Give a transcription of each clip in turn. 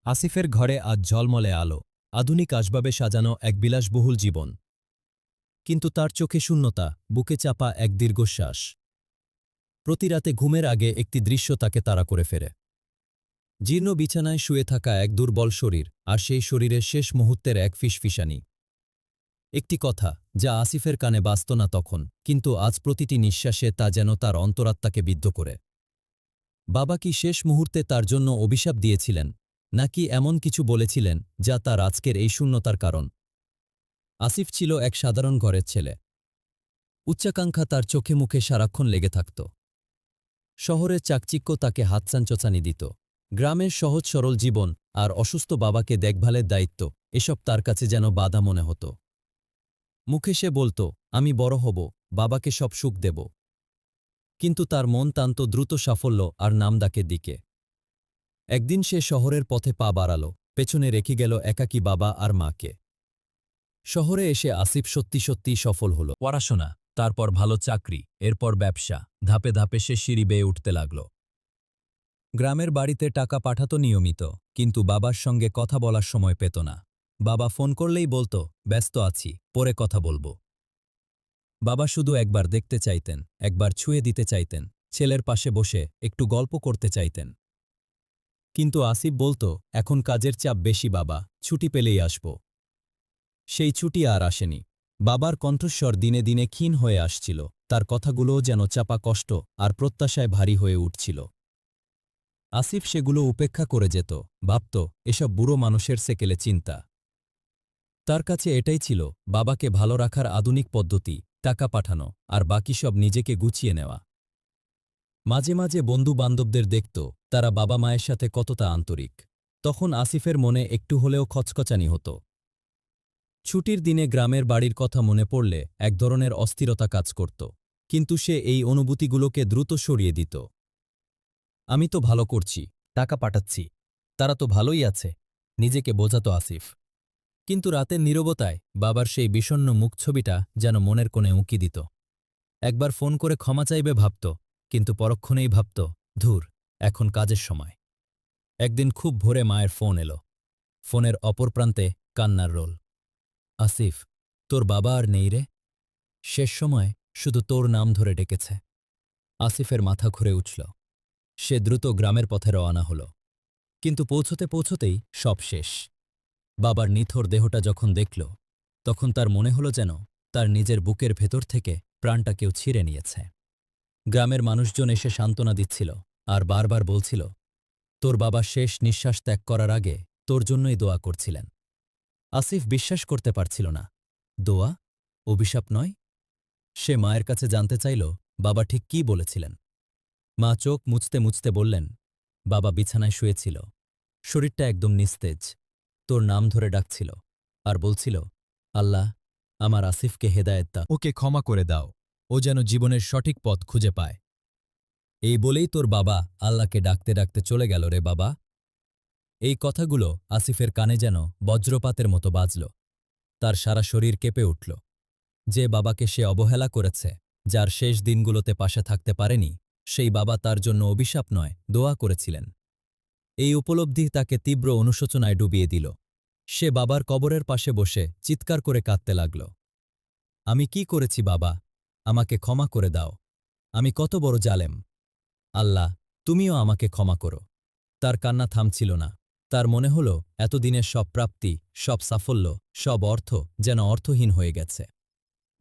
আসিফের ঘরে আজ ঝলমলে আলো, আধুনিক আসবাবে সাজানো এক বিলাসবহুল জীবন। কিন্তু তার চোখে শূন্যতা, বুকে চাপা এক দীর্ঘশ্বাস। প্রতি রাতে ঘুমের আগে একটি দৃশ্য তাকে তাড়া করে ফেরে। জীর্ণ বিছানায় শুয়ে থাকা এক দুর্বল শরীর, আর সেই শরীরের শেষ মুহূর্তের এক ফিসফিসানি। একটি কথা, যা আসিফের কানে বাজত না তখন, কিন্তু আজ প্রতিটি নিঃশ্বাসে তা যেন তার অন্তরাত্মাকে বিদ্ধ করে। বাবা কি শেষ মুহূর্তে তার জন্য অভিশাপ দিয়েছিলেন, নাকি এমন কিছু বলেছিলেন যা তার আজকের এই শূন্যতার কারণ? আসিফ ছিল এক সাধারণ ঘরের ছেলে। উচ্চাকাঙ্ক্ষা তার চোখে মুখে সারাক্ষণ লেগে থাকত। শহরের চাকচিক্য তাকে হাতছানচোচানি দিত। গ্রামের সহজ সরল জীবন আর অসুস্থ বাবাকে দেখভালের দায়িত্ব, এসব তার কাছে যেন বাধা মনে হতো। মুখে সে বলত, আমি বড় হব, বাবাকে সব সুখ দেব। কিন্তু তার মন টানত দ্রুত সাফল্য আর নামডাকের দিকে। একদিন সে শহরের পথে পা বাড়াল, পেছনে রেখে গেল একাকী বাবা আর মাকে। শহরে এসে আসিফ সত্যি সত্যি সফল হল। পড়াশোনা, তারপর ভালো চাকরি, এরপর ব্যবসা, ধাপে ধাপে সে সিঁড়ি বেয়ে উঠতে লাগল। গ্রামের বাড়িতে টাকা পাঠাতো নিয়মিত, কিন্তু বাবার সঙ্গে কথা বলার সময় পেত না। বাবা ফোন করলেই বলতো, ব্যস্ত আছি, পরে কথা বলবো। বাবা শুধু একবার দেখতে চাইতেন, একবার ছুঁয়ে দিতে চাইতেন, ছেলের পাশে বসে একটু গল্প করতে চাইতেন। কিন্তু আসিফ বলতো, এখন কাজের চাপ বেশি বাবা, ছুটি পেলেই আসব। সেই ছুটি আর আসেনি। বাবার কণ্ঠস্বর দিনে দিনে ক্ষীণ হয়ে আসছিল, তার কথাগুলোও যেন চাপা কষ্ট আর প্রত্যাশায় ভারী হয়ে উঠছিল। আসিফ সেগুলো উপেক্ষা করে যেত, ভাবত, এসব বুড়ো মানুষের সেকেলে চিন্তা। তার কাছে এটাই ছিল বাবাকে ভালো রাখার আধুনিক পদ্ধতি, টাকা পাঠানো, আর বাকি সব নিজেকে গুছিয়ে নেওয়া। মাঝে মাঝে বন্ধু বান্ধবদের দেখত, তারা বাবা মায়ের সাথে কতটা আন্তরিক। তখন আসিফের মনে একটু হলেও খচখচানি হতো। ছুটির দিনে গ্রামের বাড়ির কথা মনে পড়লে এক ধরনের অস্থিরতা কাজ করত, কিন্তু সে এই অনুভূতিগুলোকে দ্রুত সরিয়ে দিত। আমি তো ভালো করছি, টাকা পাঠাচ্ছি, তারা তো ভালোই আছে, নিজেকে বোঝাত আসিফ। কিন্তু রাতের নীরবতায় বাবার সেই বিষণ্ণ মুখছবিটা যেন মনের কোণে উঁকি দিত। একবার ফোন করে ক্ষমা চাইবে ভাবত, কিন্তু পরক্ষণেই ভাবত, ধুর, এখন কাজের সময়। একদিন খুব ভোরে মায়ের ফোন এলো। ফোনের অপর প্রান্তে কান্নার রোল। আসিফ, তোর বাবা আর নেই রে, শেষ সময় শুধু তোর নাম ধরে ডেকেছে। আসিফের মাথা ঘুরে উঠল। সে দ্রুত গ্রামের পথে রওনা হল। কিন্তু পৌঁছতে পৌঁছতেই সব শেষ। বাবার নিথর দেহটা যখন দেখল, তখন তার মনে হল যেন তার নিজের বুকের ভেতর থেকে প্রাণটা কেউ ছিঁড়ে নিয়েছে। গ্রামের মানুষজন এসে সান্ত্বনা দিচ্ছিল, আর বারবার বলছিল, তোর বাবা শেষ নিঃশ্বাস ত্যাগ করার আগে তোর জন্যই দোয়া করছিলেন। আসিফ বিশ্বাস করতে পারছিল না। দোয়া? অভিশাপ নয়? সে মায়ের কাছে জানতে চাইল, বাবা ঠিক কী বলেছিলেন। মা চোখ মুছতে মুছতে বললেন, বাবা বিছানায় শুয়েছিল, শরীরটা একদম নিস্তেজ, তোর নাম ধরে ডাকছিল, আর বলছিল, আল্লাহ, আমার আসিফকে হেদায়েত দাও, ওকে ক্ষমা করে দাও, ও যেন জীবনের সঠিক পথ খুঁজে পায়। এই বলেই তোর বাবা আল্লাহকে ডাকতে ডাকতে চলে গেল রে বাবা। এই কথাগুলো আসিফের কানে যেন বজ্রপাতের মতো বাজল। তার সারা শরীর কেঁপে উঠল। যে বাবাকে সে অবহেলা করেছে, যার শেষ দিনগুলোতে পাশে থাকতে পারেনি, সেই বাবা তার জন্য অভিশাপ নয়, দোয়া করেছিলেন। এই উপলব্ধি তাকে তীব্র অনুশোচনায় ডুবিয়ে দিল। সে বাবার কবরের পাশে বসে চিৎকার করে কাঁদতে লাগল। আমি কি করেছি বাবা? আমাকে ক্ষমা করে দাও। আমি কত বড় জালেম। আল্লাহ, তুমিও আমাকে ক্ষমা করো। তার কান্না থামছিল না। তার মনে হল এতদিনের সব প্রাপ্তি, সব সাফল্য, সব অর্থ যেন অর্থহীন হয়ে গেছে।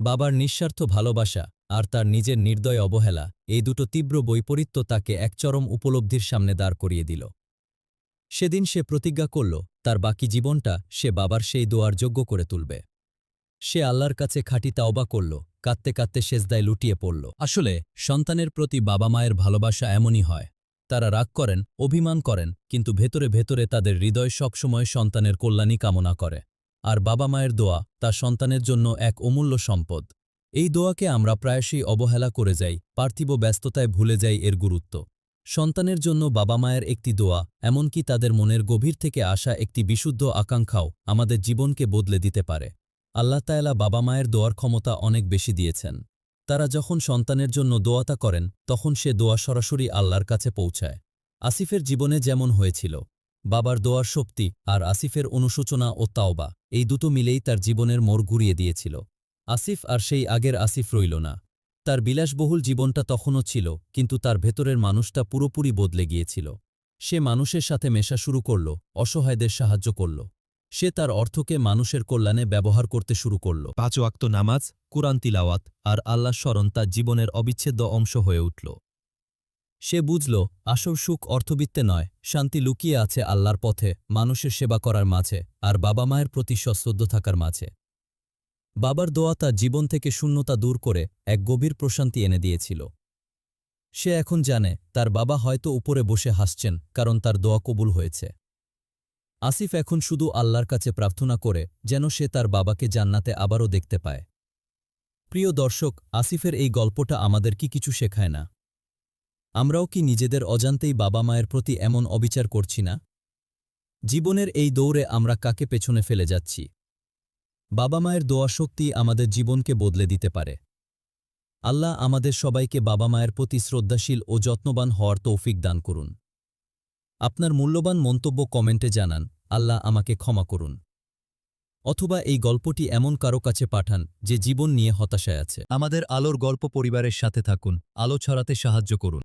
বাবার নিঃস্বার্থ ভালোবাসা আর তার নিজের নির্দয় অবহেলা, এই দুটো তীব্র বৈপরীত্য তাকে এক চরম উপলব্ধির সামনে দাঁড় করিয়ে দিল। সেদিন সে প্রতিজ্ঞা করল, তার বাকি জীবনটা সে বাবার সেই দোয়ার যোগ্য করে তুলবে। সে আল্লাহর কাছে খাঁটি তাওবা করল, কাঁদতে কাঁদতে সেজদায় লুটিয়ে পড়ল। আসলে সন্তানের প্রতি বাবা মায়ের ভালোবাসা এমনই হয়। তারা রাগ করেন, অভিমান করেন, কিন্তু ভেতরে ভেতরে তাদের হৃদয় সবসময় সন্তানের কল্যাণই কামনা করে। আর বাবা মায়ের দোয়া তা সন্তানের জন্য এক অমূল্য সম্পদ। এই দোয়াকে আমরা প্রায়শই অবহেলা করে যাই, পার্থিব ব্যস্ততায় ভুলে যাই এর গুরুত্ব। সন্তানের জন্য বাবা মায়ের একটি দোয়া, এমনকি তাদের মনের গভীর থেকে আসা একটি বিশুদ্ধ আকাঙ্ক্ষাও আমাদের জীবনকে বদলে দিতে পারে। আল্লাহ তাআলা বাবা মায়ের দোয়ার ক্ষমতা অনেক বেশি দিয়েছেন। তারা যখন সন্তানের জন্য দোয়াতা করেন, তখন সে দোয়া সরাসরি আল্লাহর কাছে পৌঁছায়। আসিফের জীবনে যেমন হয়েছিল, বাবার দোয়ার শক্তি আর আসিফের অনুশোচনা ও তাওবা, এই দুটো মিলেই তার জীবনের মোড় ঘুরিয়ে দিয়েছিল। আসিফ আর সেই আগের আসিফ রইল না। তার বিলাসবহুল জীবনটা তখনও ছিল, কিন্তু তার ভেতরের মানুষটা পুরোপুরি বদলে গিয়েছিল। সে মানুষের সাথে মেশা শুরু করল, অসহায়দের সাহায্য করল। সে তার অর্থকে মানুষের কল্যাণে ব্যবহার করতে শুরু করল। 5 ওয়াক্ত নামাজ, কুরআন তিলাওয়াত আর আল্লাহর স্মরণ তার জীবনের অবিচ্ছেদ্য অংশ হয়ে উঠল। সে বুঝল, আসল সুখ অর্থবিত্তে নয়, শান্তি লুকিয়ে আছে আল্লাহর পথে, মানুষের সেবা করার মাঝে, আর বাবা মায়ের প্রতি সশ্রদ্ধ থাকার মাঝে। বাবার দোয়া তার জীবন থেকে শূন্যতা দূর করে এক গভীর প্রশান্তি এনে দিয়েছিল। সে এখন জানে তার বাবা হয়তো উপরে বসে হাসছেন, কারণ তার দোয়া কবুল হয়েছে। আসিফ এখন শুধু আল্লাহর কাছে প্রার্থনা করে যেন সে তার বাবাকে জান্নাতে আবারও দেখতে পায়। প্রিয় দর্শক, আসিফের এই গল্পটা আমাদের কি কিছু শেখায় না? আমরাও কি নিজেদের অজান্তেই বাবা মায়ের প্রতি এমন অবিচার করছি না? জীবনের এই দৌড়ে আমরা কাকে পেছনে ফেলে যাচ্ছি? বাবা মায়ের দোয়া শক্তি আমাদের জীবনকে বদলে দিতে পারে। আল্লাহ আমাদের সবাইকে বাবা মায়ের প্রতি শ্রদ্ধাশীল ও যত্নবান হওয়ার তৌফিক দান করুন। আপনার মূল্যবান মন্তব্য কমেন্টে জানান, আল্লাহ আমাকে ক্ষমা করুন। অথবা এই গল্পটি এমন কারো কাছে পাঠান যে জীবন নিয়ে হতাশায় আছে। আমাদের আলোর গল্প পরিবারের সাথে থাকুন, আলো ছড়াতে সাহায্য করুন।